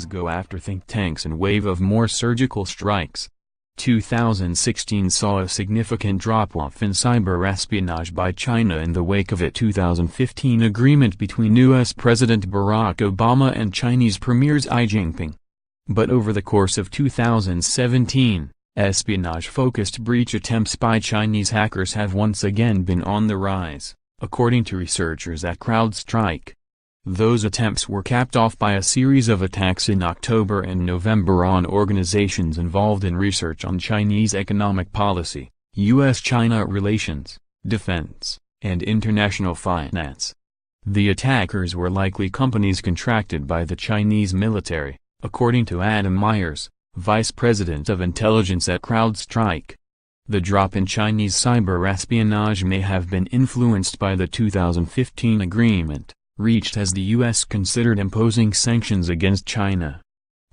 hackers go after think tanks and wave of more surgical strikes. 2016 saw a significant drop-off in cyber-espionage by China in the wake of a 2015 agreement between U.S. President Barack Obama and Chinese Premier Xi Jinping. But over the course of 2017, espionage-focused breach attempts by Chinese hackers have once again been on the rise, according to researchers at CrowdStrike. Those attempts were capped off by a series of attacks in October and November on organizations involved in research on Chinese economic policy, U.S.-China relations, defense, and international finance. The attackers were likely companies contracted by the Chinese military, according to Adam Myers, Vice President of Intelligence at CrowdStrike. The drop in Chinese cyber-espionage may have been influenced by the 2015 agreement, reached as the U.S. considered imposing sanctions against China.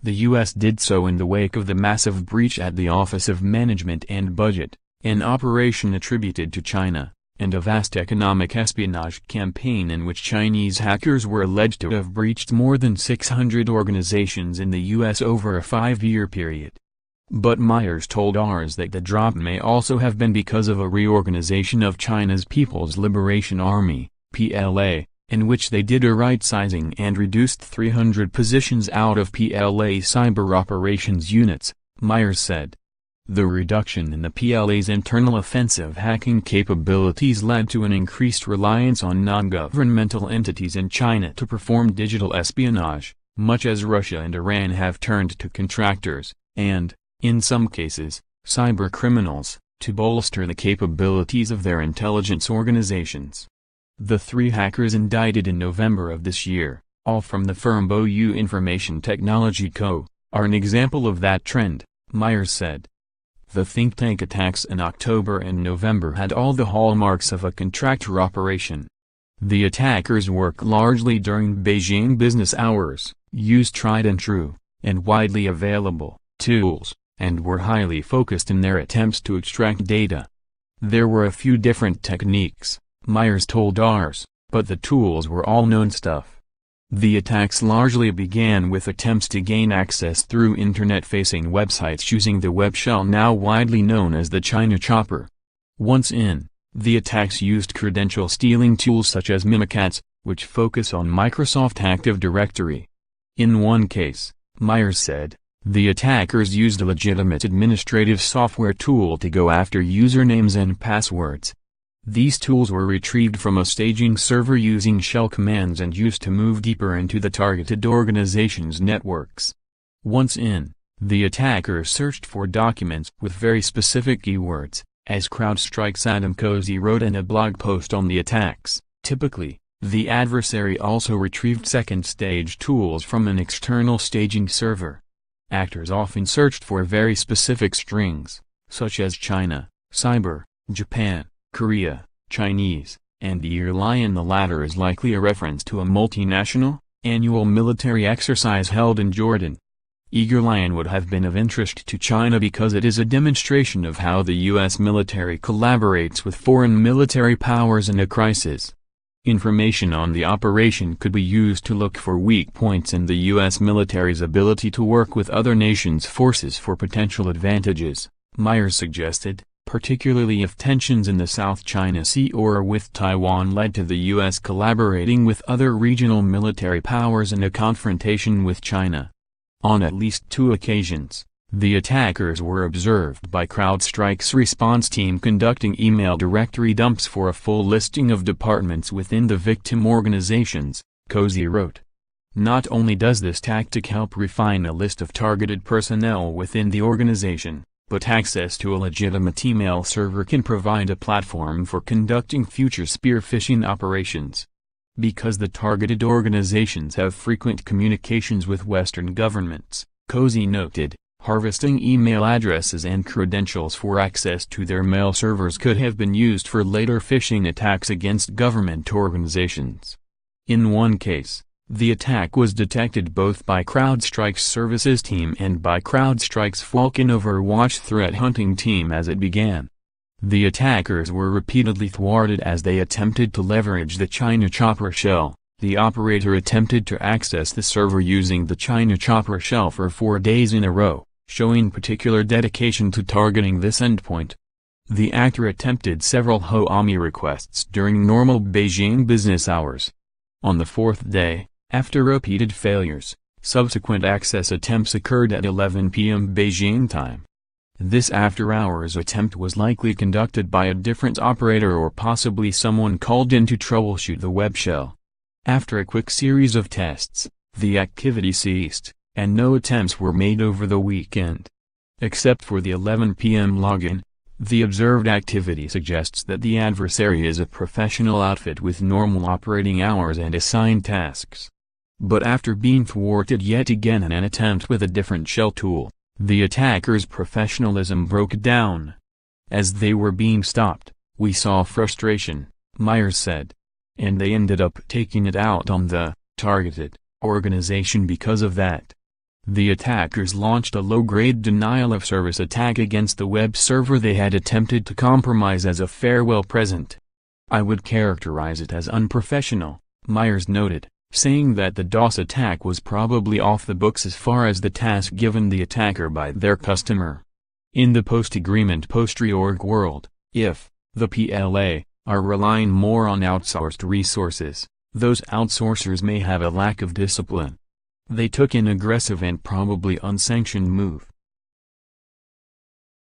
The U.S. did so in the wake of the massive breach at the Office of Management and Budget, an operation attributed to China, and a vast economic espionage campaign in which Chinese hackers were alleged to have breached more than 600 organizations in the U.S. over a 5-year period. But Myers told ours that the drop may also have been because of a reorganization of China's People's Liberation Army, PLA, in which they did a right-sizing and reduced 300 positions out of PLA cyber operations units, Myers said. The reduction in the PLA's internal offensive hacking capabilities led to an increased reliance on non-governmental entities in China to perform digital espionage, much as Russia and Iran have turned to contractors, and, in some cases, cybercriminals, to bolster the capabilities of their intelligence organizations. The 3 hackers indicted in November of this year, all from the firm BOU Information Technology Co., are an example of that trend, Myers said. The think tank attacks in October and November had all the hallmarks of a contractor operation. The attackers work largely during Beijing business hours, used tried-and-true, and widely available, tools, and were highly focused in their attempts to extract data. There were a few different techniques, Myers told ours, but the tools were all known stuff. The attacks largely began with attempts to gain access through internet-facing websites using the web shell now widely known as the China Chopper. Once in, the attacks used credential-stealing tools such as Mimikatz, which focus on Microsoft Active Directory. In one case, Myers said, the attackers used a legitimate administrative software tool to go after usernames and passwords. These tools were retrieved from a staging server using shell commands and used to move deeper into the targeted organization's networks. Once in, the attackers searched for documents with very specific keywords, as CrowdStrike's Adam Cozy wrote in a blog post on the attacks. Typically, the adversary also retrieved second-stage tools from an external staging server. Actors often searched for very specific strings, such as China, Cyber, Japan, Korea, Chinese, and Eagle-Lion. The latter is likely a reference to a multinational, annual military exercise held in Jordan. Eagle-Lion would have been of interest to China because it is a demonstration of how the U.S. military collaborates with foreign military powers in a crisis. Information on the operation could be used to look for weak points in the U.S. military's ability to work with other nations' forces for potential advantages, Myers suggested, particularly if tensions in the South China Sea or with Taiwan led to the U.S. collaborating with other regional military powers in a confrontation with China. On at least 2 occasions, the attackers were observed by CrowdStrike's response team conducting email directory dumps for a full listing of departments within the victim organizations, Cozy wrote. Not only does this tactic help refine a list of targeted personnel within the organization, but access to a legitimate email server can provide a platform for conducting future spear phishing operations. Because the targeted organizations have frequent communications with Western governments, Cozy noted, harvesting email addresses and credentials for access to their mail servers could have been used for later phishing attacks against government organizations. In one case, the attack was detected both by CrowdStrike's services team and by CrowdStrike's Falcon Overwatch threat hunting team as it began. The attackers were repeatedly thwarted as they attempted to leverage the China Chopper shell, The operator attempted to access the server using the China Chopper shell for 4 days in a row, showing particular dedication to targeting this endpoint. The actor attempted several Huami requests during normal Beijing business hours. On the 4th day, after repeated failures, subsequent access attempts occurred at 11 p.m. Beijing time. This after-hours attempt was likely conducted by a different operator or possibly someone called in to troubleshoot the web shell. After a quick series of tests, the activity ceased, and no attempts were made over the weekend. Except for the 11 p.m. login, the observed activity suggests that the adversary is a professional outfit with normal operating hours and assigned tasks. But after being thwarted yet again in an attempt with a different shell tool, the attackers' professionalism broke down. As they were being stopped, we saw frustration, Myers said. And they ended up taking it out on the targeted organization because of that. The attackers launched a low-grade denial-of-service attack against the web server they had attempted to compromise as a farewell present. I would characterize it as unprofessional, Myers noted, saying that the DOS attack was probably off the books as far as the task given the attacker by their customer. In the post-agreement post-reorg world, if the PLA are relying more on outsourced resources, those outsourcers may have a lack of discipline. They took an aggressive and probably unsanctioned move,